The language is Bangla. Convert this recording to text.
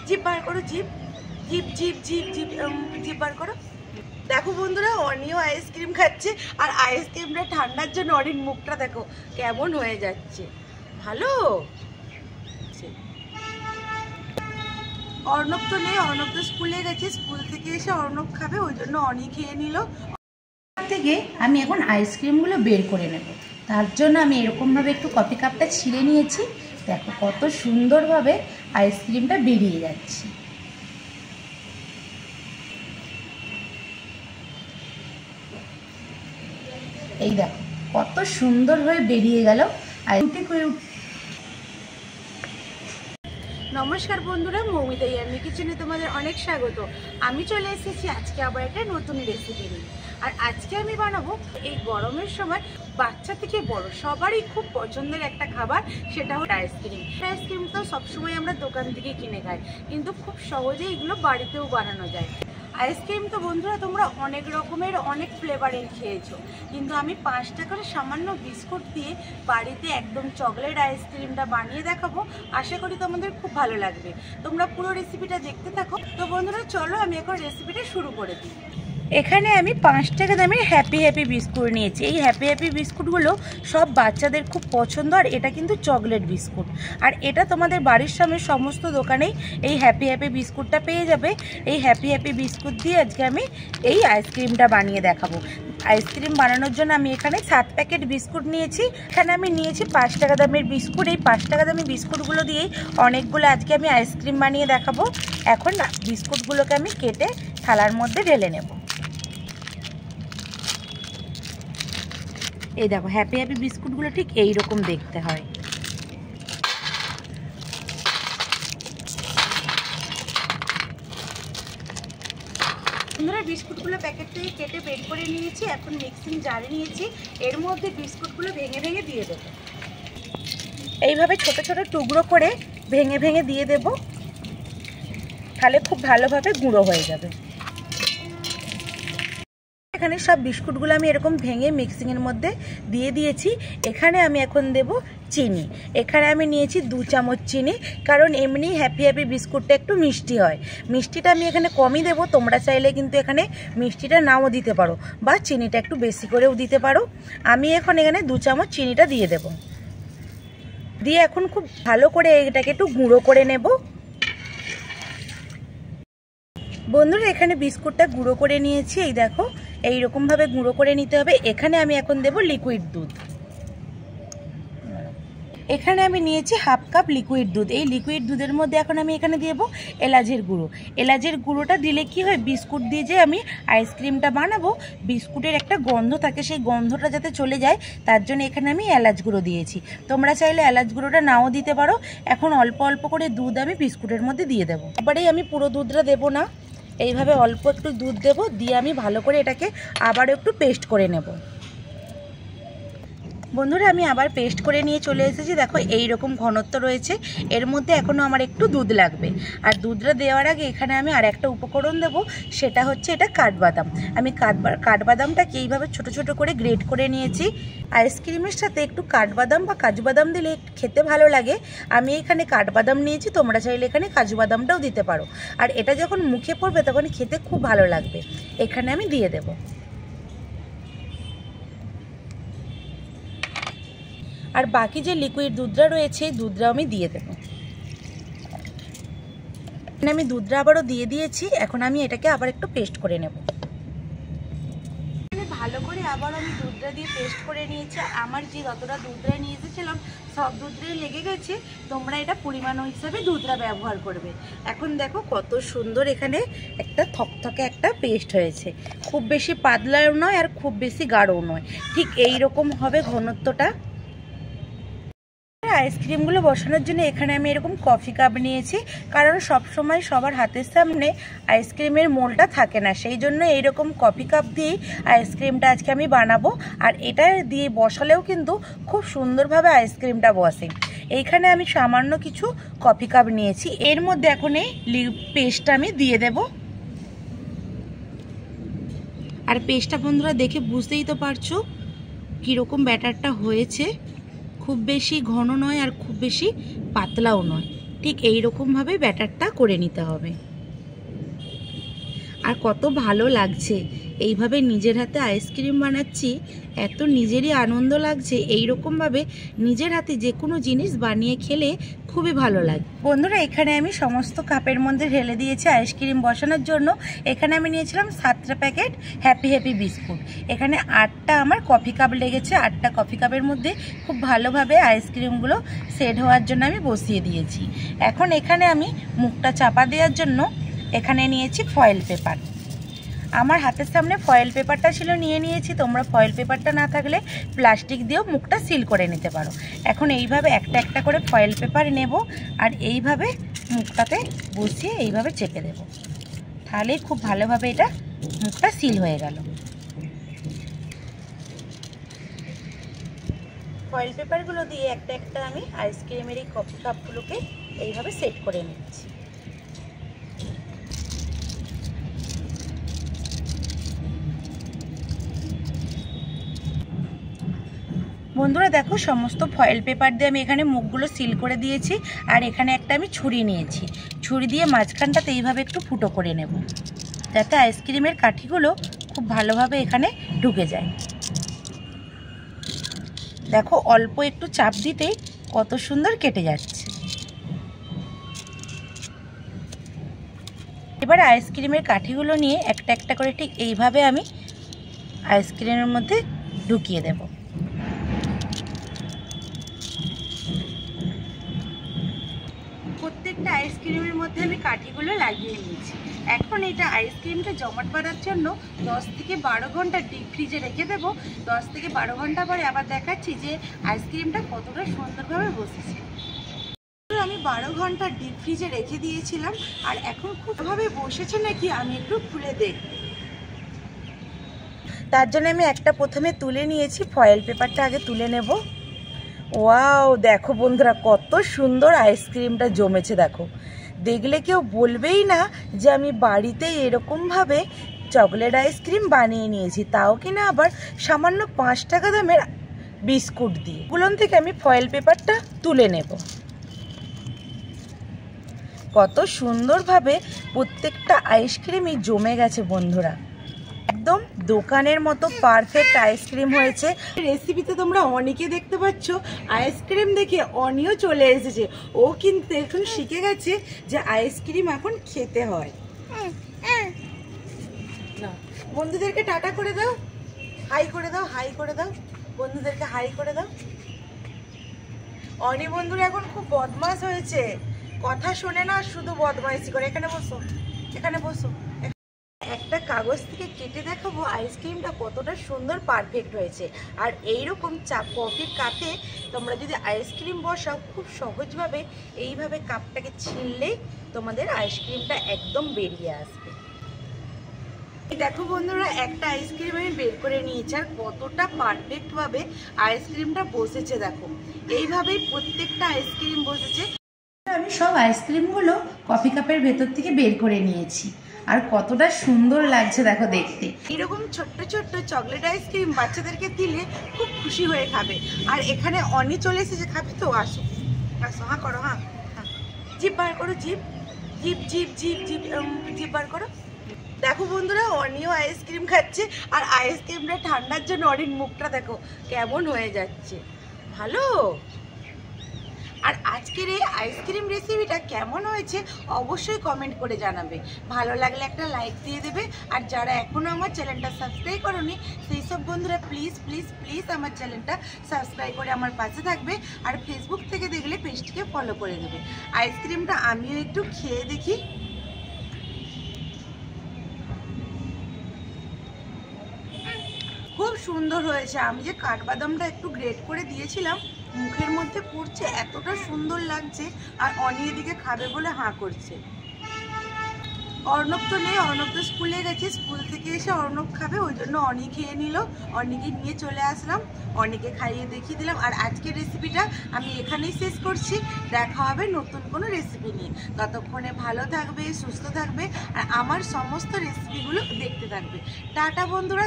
জিভ বার করো, জিভ জিভ জিভ জিভ জিভ জিভ বার করো। দেখো বন্ধুরা, অনিও আইসক্রিম খাচ্ছে, আর আইসক্রিমটা ঠান্ডার জন্য অনির মুখটা দেখো কেমন হয়ে যাচ্ছে। ভালো। অর্ণব তো নেই, অর্ণব তো স্কুলে গেছে, স্কুল থেকে এসে অর্ণব খাবে, ওই জন্য অনি খেয়ে নিল। থেকে আমি এখন আইসক্রিমগুলো বের করে নেব। তার জন্য আমি এরকমভাবে একটু কফি কাপটা ছিঁড়ে নিয়েছি। দেখো কত সুন্দরভাবে আইসক্রিমটা বেরিয়ে যাচ্ছে। এই দেখো কত সুন্দরভাবে বেরিয়ে গেল। নমস্কার বন্ধুরা, মৌমিতা ইয়ামি কিচেনে তোমাদের অনেক স্বাগত। আমি চলে এসেছি আজকে আবার একটা নতুন রেসিপি নিয়ে। আর আজকে আমি বানাবো এই গরমের সময় বাচ্চা থেকে বড় সবারই খুব পছন্দের একটা খাবার, সেটা হলো আইসক্রিম। আইসক্রিম তো সবসময় আমরা দোকান থেকে কিনে খাই, কিন্তু খুব সহজেই এগুলো বাড়িতেও বানানো যায়। আইসক্রিম তো বন্ধুরা তোমরা অনেক রকমের অনেক ফ্লেভারের খেয়েছো, কিন্তু আমি 5 টাকার সামান্য বিস্কুট দিয়ে বাড়িতে একদম চকলেট আইসক্রিমটা বানিয়ে দেখাবো। আশা করি তোমাদের খুব ভালো লাগবে। তোমরা পুরো রেসিপিটা দেখতে থাকো। তো বন্ধুরা চলো আমি এখন রেসিপিটা শুরু করে দিই। এখানে আমি 5 টাকা দামের হ্যাপি বিস্কুট নিয়েছি। এই হ্যাপি বিস্কুটগুলো সব বাচ্চাদের খুব পছন্দ, আর এটা কিন্তু চকলেট বিস্কুট। আর এটা তোমাদের বাড়ির সামনে সমস্ত দোকানেই এই হ্যাপি বিস্কুটটা পেয়ে যাবে। এই হ্যাপি বিস্কুট দিয়ে আজকে আমি এই আইসক্রিমটা বানিয়ে দেখাবো। আইসক্রিম বানানোর জন্য আমি এখানে 7 প্যাকেট বিস্কুট নিয়েছি। এখানে আমি নিয়েছি 5 টাকা দামের বিস্কুট। এই 5 টাকা দামের বিস্কুটগুলো দিয়েই অনেকগুলো আজকে আমি আইসক্রিম বানিয়ে দেখাবো। এখন বিস্কুটগুলোকে আমি কেটে থালার মধ্যে ঢেলে নেব। এই দেখো হ্যাপি বিস্কুটগুলো ঠিক এই রকম দেখতে হয়। বন্ধুরা বিস্কুটগুলো প্যাকেট থেকে কেটে বের করে নিয়েছি। এখন মিক্সিং জারে নিয়েছি, এর মধ্যে বিস্কুটগুলো ভেঙে ভেঙে দিয়ে দেবো। এইভাবে ছোট ছোট টুকরো করে ভেঙে ভেঙে দিয়ে দেব, তাহলে খুব ভালোভাবে গুঁড়ো হয়ে যাবে। এখানে সব বিস্কুটগুলো আমি এরকম ভেঙে মিক্সিংয়ের মধ্যে দিয়ে দিয়েছি। এখানে আমি এখন দেব চিনি। এখানে আমি নিয়েছি 2 চামচ চিনি, কারণ এমনি হ্যাপি বিস্কুটটা একটু মিষ্টি হয়। মিষ্টিটা আমি এখানে কমই দেব, তোমরা চাইলে কিন্তু এখানে মিষ্টিটা নাও দিতে পারো, বা চিনিটা একটু বেশি করেও দিতে পারো। আমি এখন এখানে 2 চামচ চিনিটা দিয়ে দেব। দিয়ে এখন খুব ভালো করে এটাকে একটু গুঁড়ো করে নেব। বন্ধুরা এখানে বিস্কুটটা গুঁড়ো করে নিয়েছি। এই দেখো এইরকমভাবে গুঁড়ো করে নিতে হবে। এখানে আমি এখন দেব লিকুইড দুধ। এখানে আমি নিয়েছি 1/2 কাপ লিকুইড দুধ। এই লিকুইড দুধের মধ্যে এখন আমি এখানে দেব এলাচের গুঁড়ো। এলাচের গুঁড়োটা দিলে কি হয়, বিস্কুট দিয়ে যে আমি আইসক্রিমটা বানাবো, বিস্কুটের একটা গন্ধ থাকে, সেই গন্ধটা যাতে চলে যায় তার জন্য এখানে আমি এলাচ গুঁড়ো দিয়েছি। তোমরা চাইলে এলাচ গুঁড়োটা নাও দিতে পারো। এখন অল্প অল্প করে দুধ আমি বিস্কুটের মধ্যে দিয়ে দেবো। এবারেই আমি পুরো দুধটা দেবো না, এইভাবে অল্প একটু দুধ দেব, দিয়ে আমি ভালো করে এটাকে আবারও একটু পেস্ট করে নেব। বন্ধুরা আমি আবার পেস্ট করে নিয়ে চলে এসেছি। দেখো এই রকম ঘনত্ব রয়েছে। এর মধ্যে এখনও আমার একটু দুধ লাগবে। আর দুধটা দেওয়ার আগে এখানে আমি আর একটা উপকরণ দেব, সেটা হচ্ছে এটা কাঠবাদাম। আমি কাঠবাদামটাকে এইভাবে ছোট ছোট করে গ্রেট করে নিয়েছি। আইসক্রিমের সাথে একটু কাঠবাদাম বা কাজু বাদাম দিলে খেতে ভালো লাগে। আমি এখানে কাঠবাদাম নিয়েছি, তোমরা চাইলে এখানে কাজু বাদামটাও দিতে পারো। আর এটা যখন মুখে পড়বে তখন খেতে খুব ভালো লাগবে। এখানে আমি দিয়ে দেব। আর বাকি যে লিকুইড দুধটা রয়েছে দুধটাও আমি দিয়ে দেবো। আমি দুধটা আবারও দিয়ে দিয়েছি। এখন আমি এটাকে আবার একটু পেস্ট করে নেব। ভালো করে আবার আমি দুধটা দিয়ে পেস্ট করে নিয়েছি। আমার যে যতটা দুধটা নিয়ে এসেছিলাম সব দুধটাই লেগে গেছে। তোমরা এটা পরিমাণ হিসাবে দুধটা ব্যবহার করবে। এখন দেখো কত সুন্দর এখানে একটা থকথকে একটা পেস্ট হয়েছে। খুব বেশি পাতলাও নয় আর খুব বেশি গাঢ়ও নয়, ঠিক এই রকম হবে ঘনত্বটা। আইসক্রিমগুলো বসানোর জন্য এখানে আমি এরকম কফি কাপ নিয়েছি, কারণ সব সময় সবার হাতের সামনে আইসক্রিমের মোলটা থাকে না, সেই জন্য এইরকম কফি কাপ দিয়েই আইসক্রিমটা আজকে আমি বানাবো। আর এটা দিয়ে বসালেও কিন্তু খুব সুন্দরভাবে আইসক্রিমটা বসে। এইখানে আমি সামান্য কিছু কফি কাপ নিয়েছি। এর মধ্যে এখন এই পেস্টটা আমি দিয়ে দেব। আর পেস্টটা বন্ধুরা দেখে বুঝতেই তো পারছো কীরকম ব্যাটারটা হয়েছে। খুব বেশি ঘন নয় আর খুব বেশি পাতলাও নয়, ঠিক এই রকমভাবে ব্যাটারটা করে নিতে হবে। আর কত ভালো লাগছে এইভাবে নিজের হাতে আইসক্রিম বানাচ্ছি, এত নিজেরই আনন্দ লাগছে। এই রকমভাবে নিজের হাতে যে কোনো জিনিস বানিয়ে খেলে খুবই ভালো লাগে। বন্ধুরা, এখানে আমি সমস্ত কাপের মধ্যে ঢেলে দিয়েছি আইসক্রিম বসানোর জন্য। এখানে আমি নিয়েছিলাম 7টা প্যাকেট হ্যাপি হ্যাপি বিস্কুট। এখানে 8টা আমার কফি কাপ লেগেছে। 8টা কফি কাপের মধ্যে খুব ভালোভাবে আইসক্রিমগুলো সেট হওয়ার জন্য আমি বসিয়ে দিয়েছি। এখন এখানে আমি মুখটা চাপা দেওয়ার জন্য এখানে নিয়েছি ফয়েল পেপার। আমার হাতের সামনে ফয়েল পেপারটা ছিল, নিয়ে নিয়েছি। তোমরা ফয়েল পেপারটা না থাকলে প্লাস্টিক দিয়েও মুখটা সিল করে নিতে পারো। এখন এইভাবে একটা একটা করে ফয়েল পেপার নেব আর এইভাবে মুখটাতে বসিয়ে এইভাবে চেপে দেব, তাহলেই খুব ভালোভাবে এটা মুখটা সিল হয়ে গেল। ফয়েল পেপারগুলো দিয়ে একটা একটা আমি আইসক্রিমের এই কফি কাপগুলোকে এইভাবে সেট করে নিচ্ছি। বন্ধুরা দেখো, সমস্ত ফয়েল পেপার দিয়ে আমি এখানে মুখগুলো সিল করে দিয়েছি। আর এখানে একটা আমি ছুরি নিয়েছি, ছুরি দিয়ে মাঝখানটাতে এইভাবে একটু ফুটো করে নেব, যাতে আইসক্রিমের কাঠিগুলো খুব ভালোভাবে এখানে ঢুকে যায়। দেখো, অল্প একটু চাপ দিতেই কত সুন্দর কেটে যাচ্ছে। এবার আইসক্রিমের কাঠিগুলো নিয়ে একটা একটা করে ঠিক এইভাবে আমি আইসক্রিমের মধ্যে ঢুকিয়ে দেব। প্রত্যেকটা আইসক্রিমের মধ্যে আমি কাঠিগুলো লাগিয়ে নিয়েছি। এখন এটা আইসক্রিমটা জমাট বাঁধার জন্য 10 থেকে 12 ঘন্টা ডিপ ফ্রিজে রেখে দেবো। 10 থেকে 12 ঘন্টা পরে আবার দেখাচ্ছি যে আইসক্রিমটা কতটা সুন্দরভাবে বসেছে। আমি 12 ঘন্টা ডিপ ফ্রিজে রেখে দিয়েছিলাম, আর এখন খুবভাবে বসেছে নাকি আমি একটু খুলে দেখব। তার জন্য আমি একটা প্রথমে তুলে নিয়েছি, ফয়েল পেপারটা আগে তুলে নেব। ওয়াও, দেখো বন্ধুরা কত সুন্দর আইসক্রিমটা জমেছে। দেখো, দেখলে কেউ বলবেই না যে আমি বাড়িতে এরকমভাবে চকলেট আইসক্রিম বানিয়ে নিয়েছি, তাও কিনা আবার সামান্য 5 টাকা দামের বিস্কুট দিয়ে। এগুলো থেকে আমি ফয়েল পেপারটা তুলে নেব। কত সুন্দরভাবে প্রত্যেকটা আইসক্রিমই জমে গেছে বন্ধুরা, একদম দোকানের মতো পারফেক্ট আইসক্রিম হয়েছে। রেসিপিতে তোমরা অনেকে দেখতে পাচ্ছ আইসক্রিম দেখে অনিও চলে এসেছে। ও কিন্তু এখন শিখে গেছে যে আইসক্রিম এখন খেতে হয়। বন্ধুদেরকে টাটা করে দাও, হাই করে দাও, হাই করে দাও, বন্ধুদেরকে হাই করে দাও। অনি বন্ধুরা এখন খুব বদমাশ হয়েছে, কথা শোনে না, শুধু বদমাইশি করে। এখানে বসো, এখানে বসো। একটা কাগজ থেকে কেটে দেখাবো আইসক্রিমটা কতটা সুন্দর পারফেক্ট হয়েছে। আর এইরকম কফির কাপে তোমরা যদি আইসক্রিম বসাও, খুব সহজভাবে এইভাবে কাপটাকে ছিঁড়লেই তোমাদের আইসক্রিমটা একদম বেরিয়ে আসবে। দেখো বন্ধুরা, একটা আইসক্রিম আমি বের করে নিয়েছি, আর কতটা পারফেক্টভাবে আইসক্রিমটা বসেছে। দেখো, এইভাবেই প্রত্যেকটা আইসক্রিম বসেছে। আমি সব আইসক্রিমগুলো কফি কাপের ভেতর থেকে বের করে নিয়েছি, আর কতটা সুন্দর লাগছে দেখো দেখতে। এরকম ছোট্ট ছোট্ট চকলেট আইসক্রিম বাচ্চাদেরকে দিলে খুব খুশি হয়ে খাবে। আর এখানে অনি চলে এসেছে, খাবে তো? আসো আসো, হ্যাঁ করো, হ্যাঁ হ্যাঁ, জিভ বার করো, জিভ জিভ জিভ জিভ জিভ জিভ বার করো। দেখো বন্ধুরা, অনিও আইসক্রিম খাচ্ছে, আর আইসক্রিমটা ঠান্ডার জন্য অনির মুখটা দেখো কেমন হয়ে যাচ্ছে। ভালো। আর আজকের এই আইসক্রিম রেসিপিটা কেমন হয়েছে অবশ্যই কমেন্ট করে জানাবে। ভালো লাগলে একটা লাইক দিয়ে দেবে। আর যারা এখনও আমার চ্যানেলটা সাবস্ক্রাইব করোনি, সেই সব বন্ধুরা প্লিজ প্লিজ প্লিজ আমার চ্যানেলটা সাবস্ক্রাইব করে আমার পাশে থাকবে। আর ফেসবুক থেকে দেখলে পেজটিকে ফলো করে দেবে। আইসক্রিমটা আমিও একটু খেয়ে দেখি। খুব সুন্দর হয়েছে। আমি যে কাঠবাদামটা একটু গ্রেট করে দিয়েছিলাম, মুখের মধ্যে পড়ছে, এতটা সুন্দর লাগছে। আর অনি এদিকে খাবে বলে হাঁ করছে। অর্ণব তো নেই, অর্ণব তো স্কুলে গেছে, স্কুল থেকে এসে অর্ণব খাবে, ওই জন্য অনি খেয়ে নিল। অনিকে নিয়ে চলে আসলাম, অনিকে খাইয়ে দেখিয়ে দিলাম। আর আজকের রেসিপিটা আমি এখানেই শেষ করছি। দেখা হবে নতুন কোনো রেসিপি নিয়ে। ততক্ষণে ভালো থাকবে, সুস্থ থাকবে, আর আমার সমস্ত রেসিপিগুলো দেখতে থাকবে। টাটা বন্ধুরা।